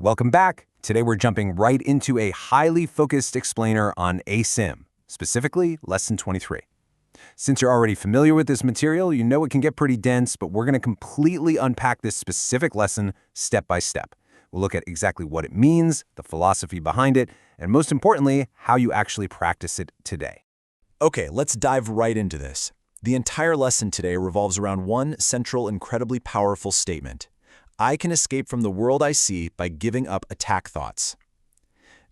Welcome back. Today we're jumping right into a highly focused explainer on ACIM, specifically Lesson 23. Since you're already familiar with this material, you know it can get pretty dense, but we're going to completely unpack this specific lesson step by step. We'll look at exactly what it means, the philosophy behind it, and most importantly, how you actually practice it today. Okay, let's dive right into this. The entire lesson today revolves around one central, incredibly powerful statement. I can escape from the world I see by giving up attack thoughts.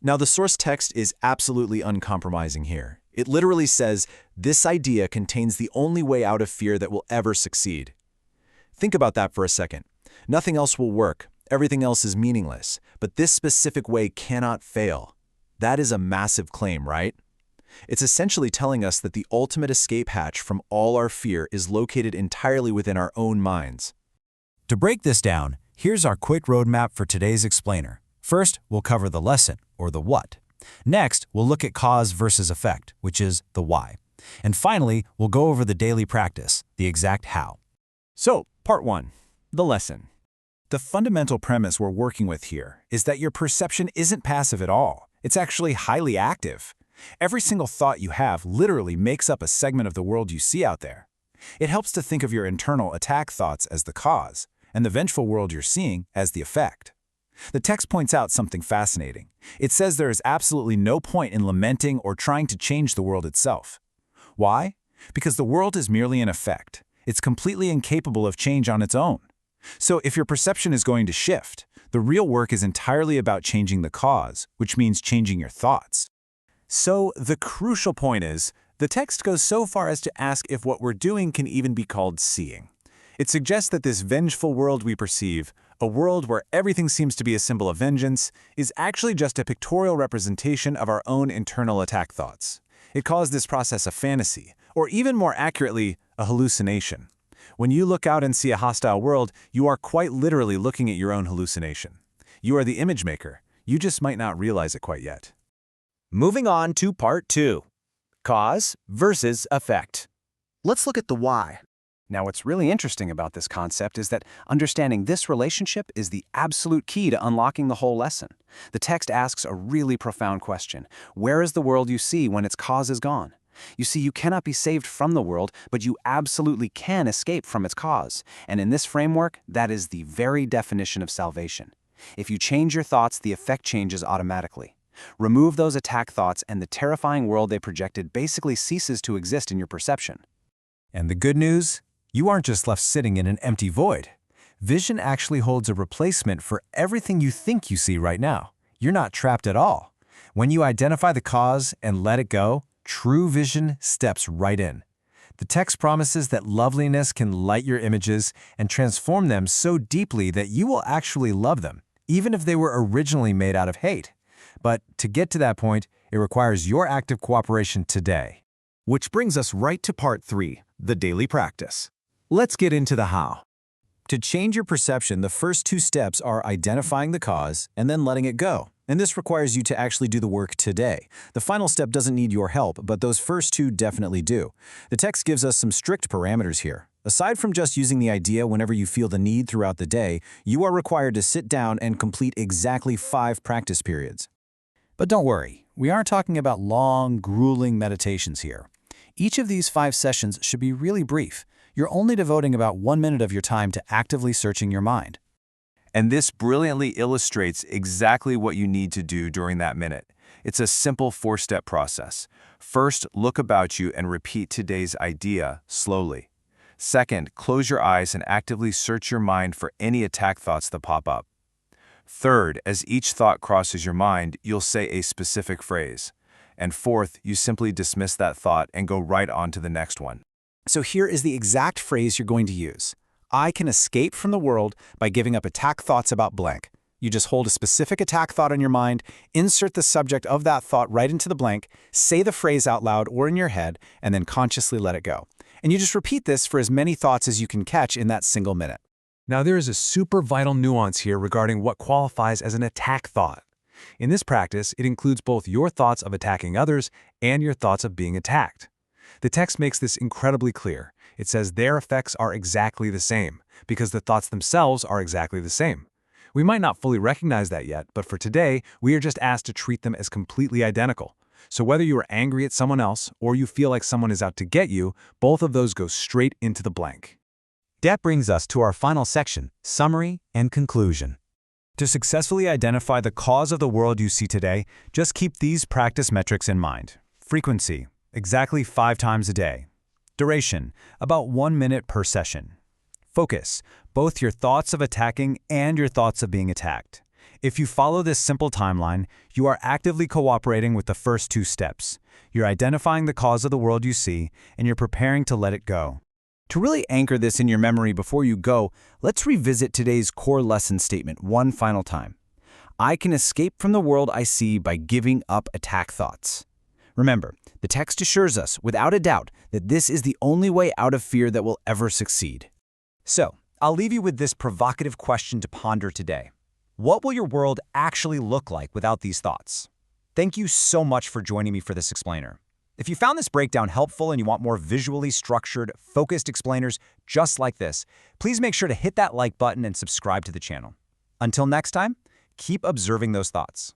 Now, the source text is absolutely uncompromising here. It literally says, this idea contains the only way out of fear that will ever succeed. Think about that for a second. Nothing else will work. Everything else is meaningless. But this specific way cannot fail. That is a massive claim, right? It's essentially telling us that the ultimate escape hatch from all our fear is located entirely within our own minds. To break this down, here's our quick roadmap for today's explainer. First, we'll cover the lesson, or the what. Next, we'll look at cause versus effect, which is the why. And finally, we'll go over the daily practice, the exact how. So, part 1, the lesson. The fundamental premise we're working with here is that your perception isn't passive at all. It's actually highly active. Every single thought you have literally makes up a segment of the world you see out there. It helps to think of your internal attack thoughts as the cause, and the vengeful world you're seeing as the effect. The text points out something fascinating. It says there is absolutely no point in lamenting or trying to change the world itself. Why? Because the world is merely an effect. It's completely incapable of change on its own. So if your perception is going to shift, the real work is entirely about changing the cause, which means changing your thoughts. So the crucial point is, the text goes so far as to ask if what we're doing can even be called seeing. It suggests that this vengeful world we perceive, a world where everything seems to be a symbol of vengeance, is actually just a pictorial representation of our own internal attack thoughts. It calls this process a fantasy, or even more accurately, a hallucination. When you look out and see a hostile world, you are quite literally looking at your own hallucination. You are the image maker. You just might not realize it quite yet. Moving on to part 2, cause versus effect. Let's look at the why. Now, what's really interesting about this concept is that understanding this relationship is the absolute key to unlocking the whole lesson. The text asks a really profound question. Where is the world you see when its cause is gone? You see, you cannot be saved from the world, but you absolutely can escape from its cause. And in this framework, that is the very definition of salvation. If you change your thoughts, the effect changes automatically. Remove those attack thoughts, and the terrifying world they projected basically ceases to exist in your perception. And the good news? You aren't just left sitting in an empty void. Vision actually holds a replacement for everything you think you see right now. You're not trapped at all. When you identify the cause and let it go, true vision steps right in. The text promises that loveliness can light your images and transform them so deeply that you will actually love them, even if they were originally made out of hate. But to get to that point, it requires your active cooperation today. Which brings us right to part 3, the daily practice. Let's get into the how. To change your perception, the first 2 steps are identifying the cause and then letting it go. And this requires you to actually do the work today. The final step doesn't need your help, but those first 2 definitely do. The text gives us some strict parameters here. Aside from just using the idea whenever you feel the need throughout the day, you are required to sit down and complete exactly 5 practice periods. But don't worry, we aren't talking about long, grueling meditations here. Each of these 5 sessions should be really brief. You're only devoting about 1 minute of your time to actively searching your mind. And this brilliantly illustrates exactly what you need to do during that minute. It's a simple 4-step process. First, look about you and repeat today's idea slowly. Second, close your eyes and actively search your mind for any attack thoughts that pop up. Third, as each thought crosses your mind, you'll say a specific phrase. And fourth, you simply dismiss that thought and go right on to the next one. So here is the exact phrase you're going to use. I can escape from the world by giving up attack thoughts about blank. You just hold a specific attack thought in your mind, insert the subject of that thought right into the blank, say the phrase out loud or in your head, and then consciously let it go. And you just repeat this for as many thoughts as you can catch in that single minute. Now, there is a super vital nuance here regarding what qualifies as an attack thought. In this practice, it includes both your thoughts of attacking others and your thoughts of being attacked. The text makes this incredibly clear. It says their effects are exactly the same, because the thoughts themselves are exactly the same. We might not fully recognize that yet, but for today, we are just asked to treat them as completely identical. So whether you are angry at someone else or you feel like someone is out to get you, both of those go straight into the blank. That brings us to our final section, summary and conclusion. To successfully identify the cause of the world you see today, just keep these practice metrics in mind. Frequency, exactly 5 times a day. Duration, about 1 minute per session. Focus, both your thoughts of attacking and your thoughts of being attacked. If you follow this simple timeline, you are actively cooperating with the first 2 steps. You're identifying the cause of the world you see, and you're preparing to let it go. To really anchor this in your memory before you go, let's revisit today's core lesson statement one final time. I can escape from the world I see by giving up attack thoughts. Remember, the text assures us, without a doubt, that this is the only way out of fear that will ever succeed. So, I'll leave you with this provocative question to ponder today. What will your world actually look like without these thoughts? Thank you so much for joining me for this explainer. If you found this breakdown helpful and you want more visually structured, focused explainers just like this, please make sure to hit that like button and subscribe to the channel. Until next time, keep observing those thoughts.